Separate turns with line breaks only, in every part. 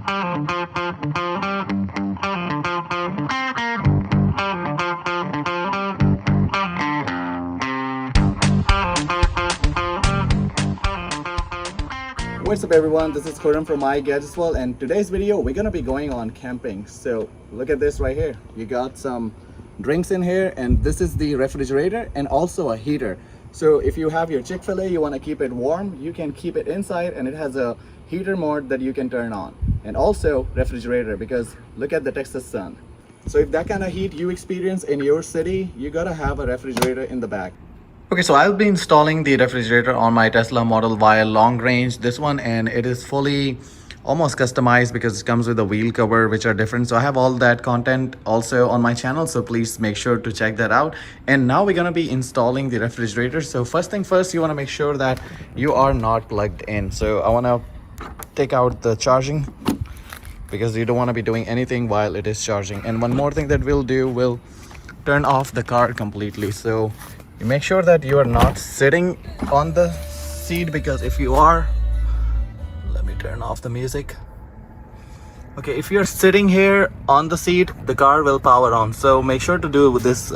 What's up everyone, this is Khurram from iGadgetsWorld, and today's video we're gonna be going on camping. So look at this right here. You got some drinks in here, and this is the refrigerator and also a heater. So if you have your Chick-fil-A, you want to keep it warm, you can keep it inside, and it has a heater mode that you can turn on, and also refrigerator, because look at the Texas sun. So if that kind of heat you experience in your city, you gotta have a refrigerator in the back. Okay, so I'll be installing the refrigerator on my Tesla Model Y long range, this one, and it is fully almost customized because it comes with a wheel cover which are different. So I have all that content also on my channel, so please make sure to check that out. And now we're going to be installing the refrigerator. So first thing first, you want to make sure that you are not plugged in. So I want to take out the charging, because you don't want to be doing anything while it is charging. And one more thing that we'll do, we'll turn off the car completely. So you make sure that you are not sitting on the seat, because if you are, let me turn off the music. Okay, if you're sitting here on the seat, the car will power on. So make sure to do this,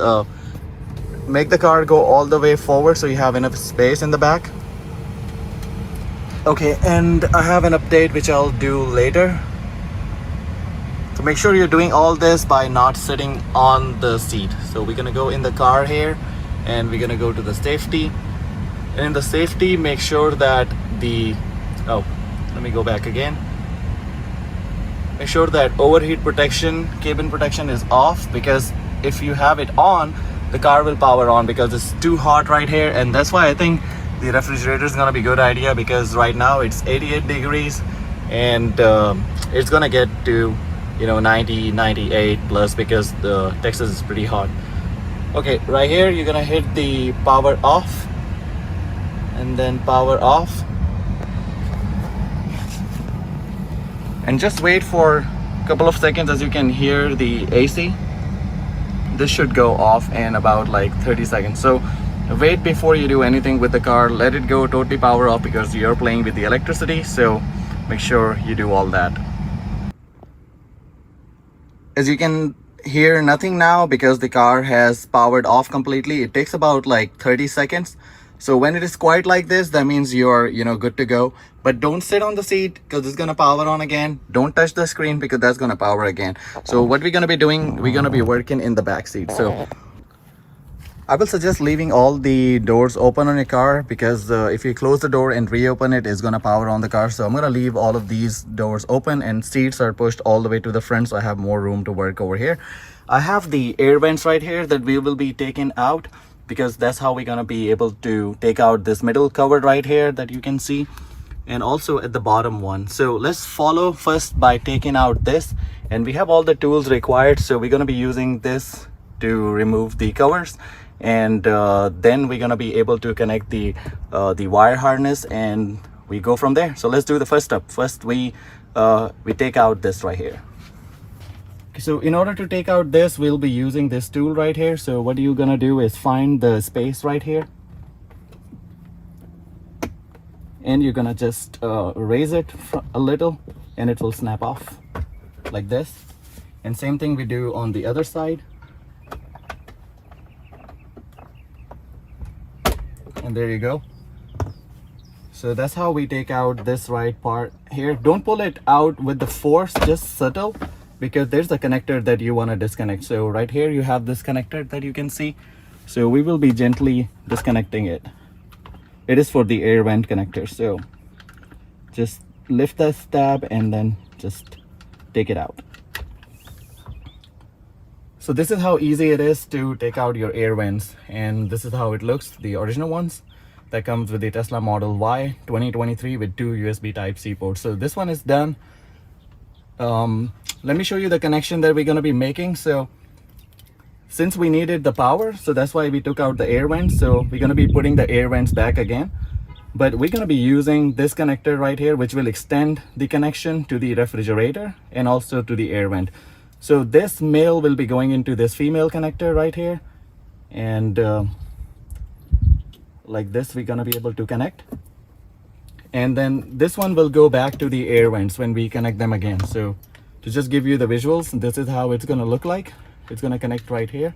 make the car go all the way forward so you have enough space in the back. Okay, and I have an update which I'll do later. So make sure you're doing all this by not sitting on the seat. So we're gonna go in the car here, and we're gonna go to the safety. And in the safety, make sure that let me go back again. Make sure that overheat protection, cabin protection is off, because if you have it on, the car will power on, because it's too hot right here. And that's why I think the refrigerator is gonna be a good idea, because right now it's 88 degrees, and it's gonna get to 90, 98 plus, because the Texas is pretty hot. Okay, right here you're gonna hit the power off, and then power off, and just wait for a couple of seconds. As you can hear the AC, this should go off in about like 30 seconds. So wait before you do anything with the car. Let it go totally power off, because you're playing with the electricity. So make sure you do all that. As you can hear, nothing now, because the car has powered off completely. It takes about like 30 seconds. So when it is quiet like this, that means you're good to go. But don't sit on the seat, because it's gonna power on again. Don't touch the screen, because that's gonna power again. So what we're gonna be doing, we're gonna be working in the back seat. So I will suggest leaving all the doors open on your car, because if you close the door and reopen it, it's gonna power on the car. So I'm gonna leave all of these doors open, and seats are pushed all the way to the front, so I have more room to work over here. I have the air vents right here that we will be taking out, because that's how we're gonna be able to take out this middle cover right here that you can see, and also at the bottom one. So let's follow first by taking out this, and we have all the tools required. So we're gonna be using this to remove the covers, and then we're gonna be able to connect the wire harness, and we go from there. So let's do the first step. First we take out this right here. So in order to take out this, we'll be using this tool right here. So what you're gonna do is find the space right here, and you're gonna just raise it a little, and it will snap off like this. And same thing we do on the other side. And there you go. So that's how we take out this right part here. Don't pull it out with the force, just subtle, because there's a connector that you want to disconnect. So right here you have this connector that you can see. So we will be gently disconnecting it. It is for the air vent connector. So just lift the tab and then just take it out. So this is how easy it is to take out your air vents, and this is how it looks, the original ones that comes with the Tesla Model Y 2023 with 2 USB Type-C ports. So this one is done. Let me show you the connection that we're going to be making. So since we needed the power, so that's why we took out the air vents. So we're going to be putting the air vents back again, but we're going to be using this connector right here, which will extend the connection to the refrigerator and also to the air vent. So this male will be going into this female connector right here, and like this we're going to be able to connect. and then this one will go back to the air vents when we connect them again. So to just give you the visuals, this is how it's going to look like. It's going to connect right here.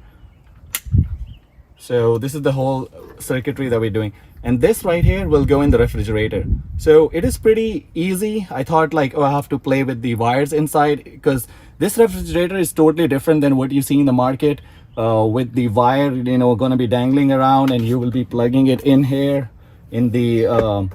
So this is the whole circuitry that we're doing, and this right here will go in the refrigerator. So it is pretty easy. I thought like, oh, I have to play with the wires inside, because this refrigerator is totally different than what you see in the market, with the wire, you know, going to be dangling around, and you will be plugging it in here in the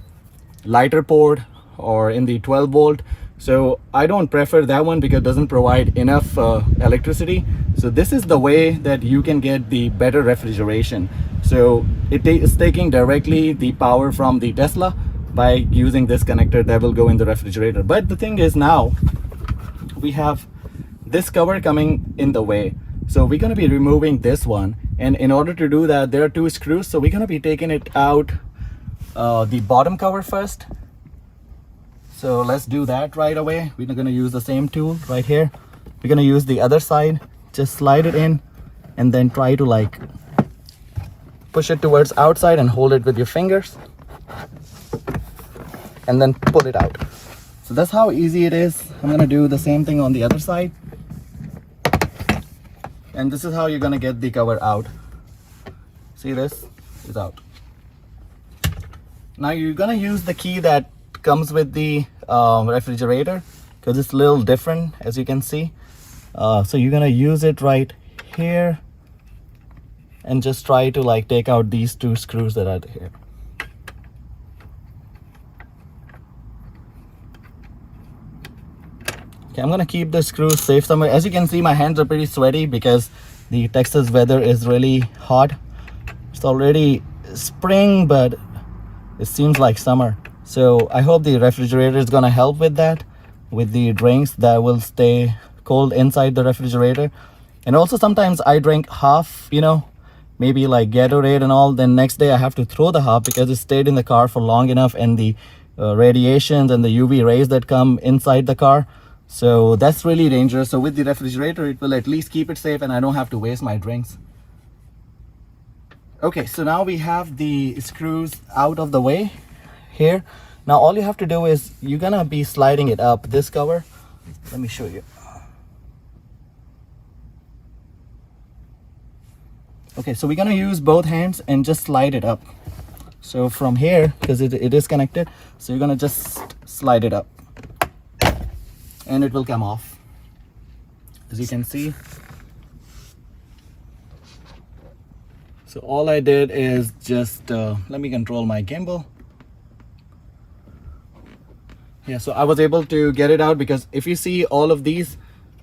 lighter port or in the 12 volt. So I don't prefer that one because it doesn't provide enough electricity. So this is the way that you can get the better refrigeration. So it is taking directly the power from the Tesla by using this connector that will go in the refrigerator. But the thing is, now we have this cover coming in the way. So we're going to be removing this one. And in order to do that, there are 2 screws. So we're going to be taking it out, the bottom cover first. So let's do that right away. We're going to use the same tool right here. We're going to use the other side. Just slide it in and then try to like push it towards outside and hold it with your fingers and then pull it out. So that's how easy it is. I'm going to do the same thing on the other side. And this is how you're going to get the cover out. See, this is out. Now you're going to use the key that comes with the refrigerator, because it's a little different, as you can see. So you're gonna use it right here and just try to like take out these 2 screws that are here. Okay, I'm gonna keep the screws safe somewhere. As you can see, my hands are pretty sweaty because the Texas weather is really hot. It's already spring, but it seems like summer. So I hope the refrigerator is gonna help with that, with the drinks that will stay cold inside the refrigerator. And also sometimes I drink half, you know, maybe like Gatorade and all, then next day I have to throw the half because it stayed in the car for long enough, and the radiations and the UV rays that come inside the car. So that's really dangerous. So with the refrigerator, it will at least keep it safe and I don't have to waste my drinks. Okay, so now we have the screws out of the way here. Now all you have to do is you're gonna be sliding it up, this cover. Let me show you. Okay, so we're gonna use both hands and just slide it up. So from here, because it is connected, so you're gonna just slide it up and it will come off, as you can see. So all I did is just let me control my gimbal. Yeah, so I was able to get it out, because if you see all of these,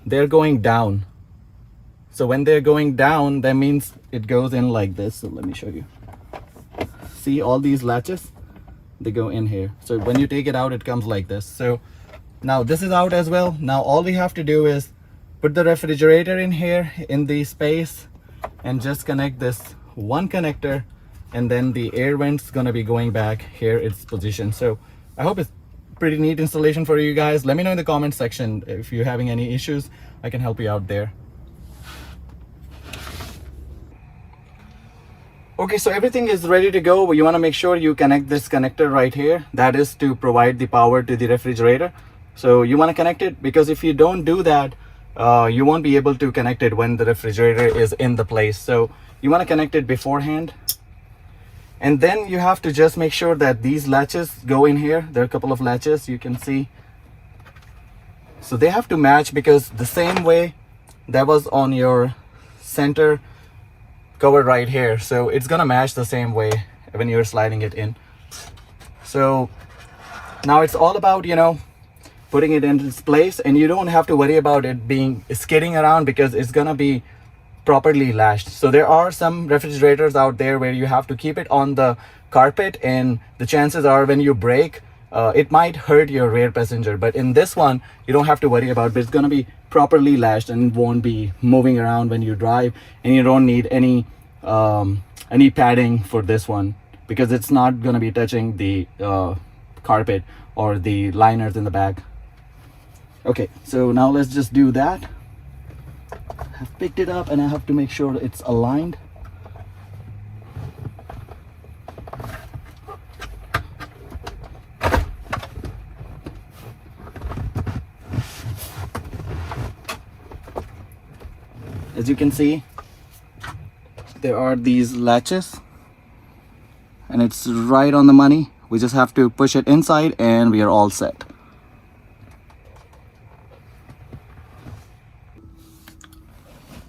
they're going down. So when they're going down, that means it goes in like this. So let me show you. See all these latches, they go in here. So when you take it out, it comes like this. So now this is out as well. Now all we have to do is put the refrigerator in here in the space and just connect this one connector, and then the air vent's gonna be going back here its position. So I hope it's pretty neat installation for you guys. Let me know in the comment section if you're having any issues. I can help you out there. Okay, so everything is ready to go. You want to make sure you connect this connector right here. That is to provide the power to the refrigerator. So you want to connect it, because if you don't do that, you won't be able to connect it when the refrigerator is in the place. So you want to connect it beforehand. And then you have to just make sure that these latches go in here. There are a couple of latches you can see. So they have to match, because the same way that was on your center cover right here, so it's gonna match the same way when you're sliding it in. So now it's all about, you know, putting it in its place, and you don't have to worry about it being skidding around, because it's gonna be properly lashed. So there are some refrigerators out there where you have to keep it on the carpet, and the chances are when you brake, it might hurt your rear passenger. But in this one, you don't have to worry about it. It's going to be properly lashed and won't be moving around when you drive, and you don't need any padding for this one, because it's not going to be touching the carpet or the liners in the back. Okay, so now let's just do that. I've picked it up and I have to make sure it's aligned. as you can see, there are these latches and it's right on the money. We just have to push it inside and we are all set.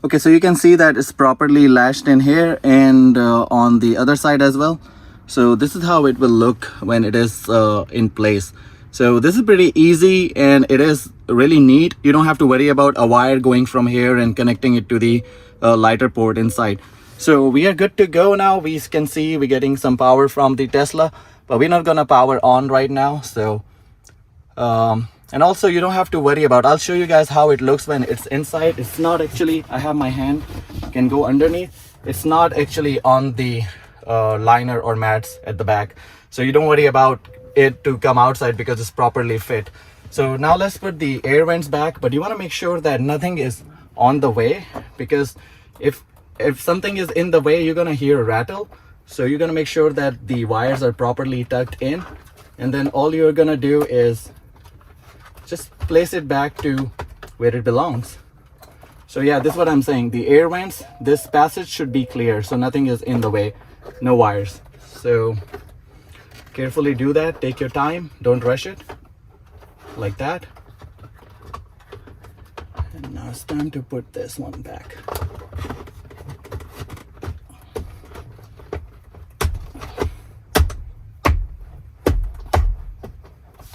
Okay, so you can see that it's properly lashed in here and on the other side as well. So this is how it will look when it is in place. So this is pretty easy and it is really neat. You don't have to worry about a wire going from here and connecting it to the lighter port inside. So we are good to go now. We can see we're getting some power from the Tesla, but we're not gonna power on right now. So and also you don't have to worry about, I'll show you guys how it looks when it's inside. It's not actually, I have my hand, can go underneath. It's not actually on the liner or mats at the back. So you don't worry about it to come outside because it's properly fit. So now let's put the air vents back, but you want to make sure that nothing is on the way, because if something is in the way, you're going to hear a rattle. So you're going to make sure that the wires are properly tucked in, and then all you're going to do is just place it back to where it belongs. So yeah, this is what I'm saying. The air vents, this passage should be clear, so nothing is in the way, no wires. So carefully do that, take your time, don't rush it, like that. And now it's time to put this one back.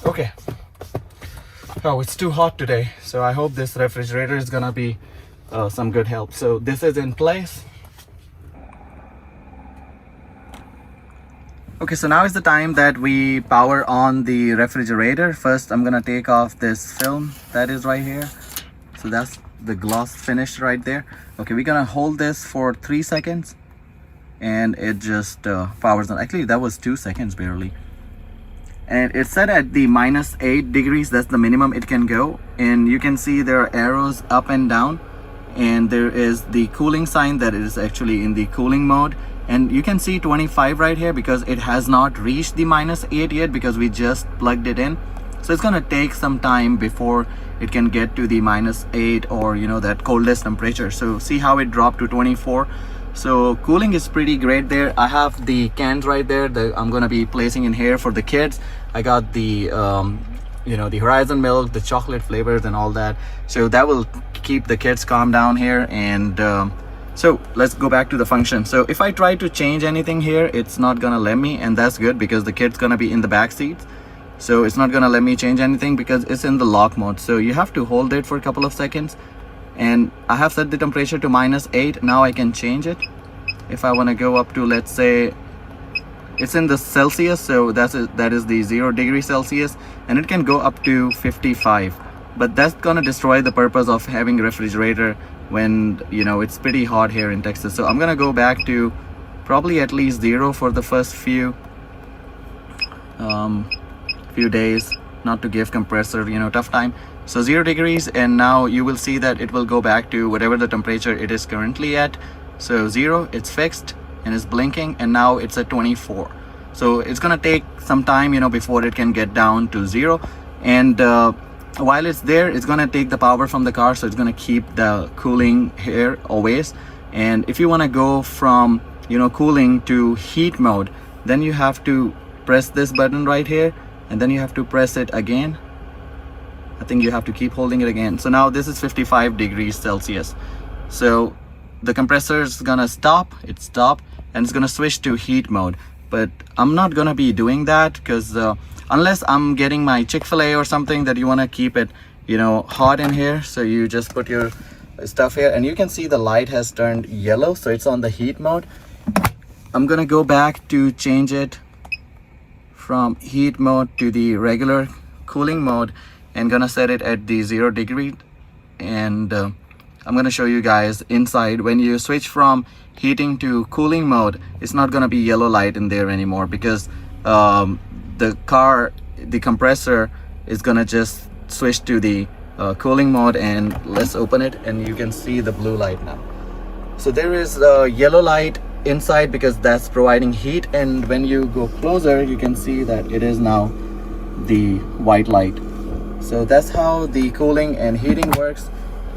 Okay. Oh, it's too hot today, so I hope this refrigerator is gonna be some good help. So this is in place. Okay, so now is the time that we power on the refrigerator. First, I'm gonna take off this film that is right here. So that's the gloss finish right there. Okay, we're gonna hold this for 3 seconds and it just powers on. Actually, that was 2 seconds barely. And it's set at the -8 degrees. That's the minimum it can go. And you can see there are arrows up and down. And there is the cooling sign that it is actually in the cooling mode. And you can see 25 right here because it has not reached the -8 yet because we just plugged it in. So it's gonna take some time before it can get to the -8 or, you know, that coldest temperature. So see how it dropped to 24. So cooling is pretty great there. I have the cans right there that I'm gonna be placing in here for the kids. I got the you know, the Horizon milk, the chocolate flavors and all that. So that will keep the kids calm down here. And so let's go back to the function. So if I try to change anything here, it's not gonna let me, and that's good because the kid's gonna be in the back seats. So it's not gonna let me change anything because it's in the lock mode. So you have to hold it for a couple of seconds. And I have set the temperature to -8. Now I can change it. If I want to go up to, let's say, it's in the Celsius, so that is the 0 degree Celsius, and it can go up to 55. But that's gonna destroy the purpose of having a refrigerator when, you know, it's pretty hot here in Texas. So I'm gonna go back to probably at least 0 for the first few days, not to give compressor, you know, tough time. So 0 degrees, and now you will see that it will go back to whatever the temperature it is currently at. So 0, it's fixed and it's blinking, and now it's at 24. So it's gonna take some time, you know, before it can get down to 0. And while it's there, it's gonna take the power from the car, so it's gonna keep the cooling here always. And if you want to go from, you know, cooling to heat mode, then you have to press this button right here, and then you have to press it again. I think you have to keep holding it again. So now this is 55 degrees Celsius. So the compressor is gonna stop, it stopped, and it's gonna switch to heat mode. But I'm not gonna be doing that because unless I'm getting my Chick-fil-A or something that you wanna keep it, you know, hot in here. So you just put your stuff here, and you can see the light has turned yellow, so it's on the heat mode. I'm gonna go back to change it from heat mode to the regular cooling mode, and gonna set it at the 0 degree. And I'm gonna show you guys inside. When you switch from heating to cooling mode, it's not gonna be yellow light in there anymore because the compressor is gonna just switch to the cooling mode. And let's open it, and you can see the blue light now. So there is yellow light inside because that's providing heat, and when you go closer, you can see that it is now the white light. So that's how the cooling and heating works.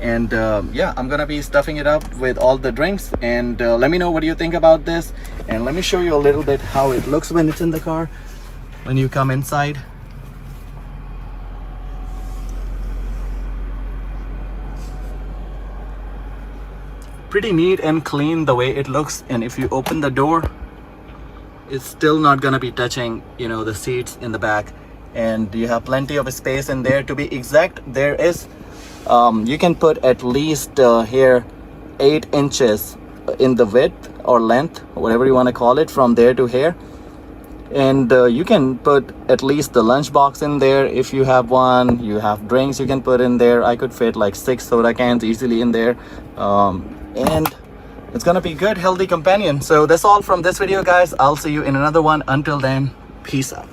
And yeah, I'm gonna be stuffing it up with all the drinks, and let me know what you think about this, and let me show you a little bit how it looks when it's in the car, when you come inside. Pretty neat and clean the way it looks, and if you open the door, it's still not gonna be touching, you know, the seats in the back, and you have plenty of space in there. To be exact, there is you can put at least here 8 inches in the width or length, whatever you want to call it, from there to here. And you can put at least the lunch box in there if you have one. You have drinks you can put in there. I could fit like 6 soda cans easily in there, and it's gonna be good, healthy companion. So that's all from this video, guys. I'll see you in another one. Until then, peace out.